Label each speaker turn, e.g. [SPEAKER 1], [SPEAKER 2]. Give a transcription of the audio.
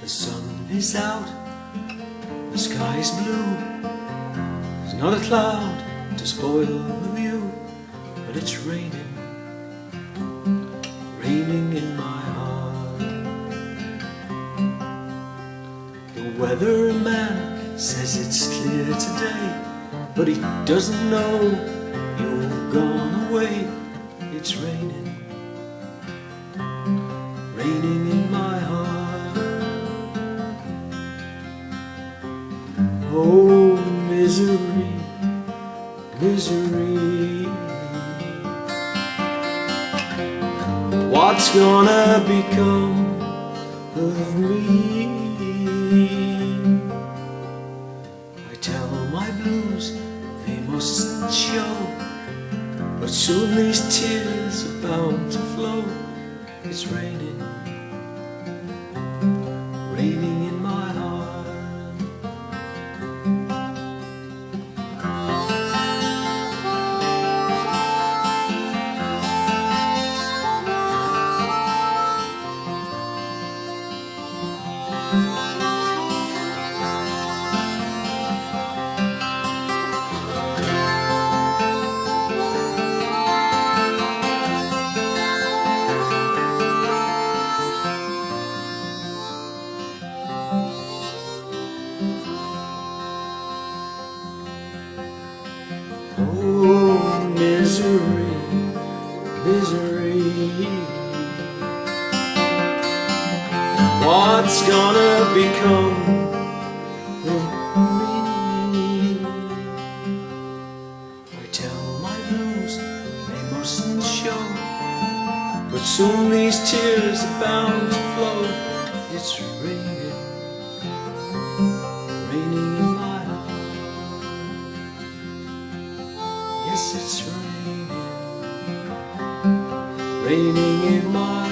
[SPEAKER 1] sun is out, the sky is blue. There's not a cloud to spoil the view, but it's raining, raining in my heart. The weatherman says it's clear today, but he doesn't know you've gone away. It's raining, raining in my heart. Oh, misery, misery, what's gonna become of me? I tell my blues they mustn't show, but soon these tears are bound to flow. It's raining, raining in my heart. Oh, misery, misery, what's gonna become of me? I tell my blues they mustn't show, but soon these tears are bound to flow. It's raining, raining in my heart. Yes, it's raining, raining in my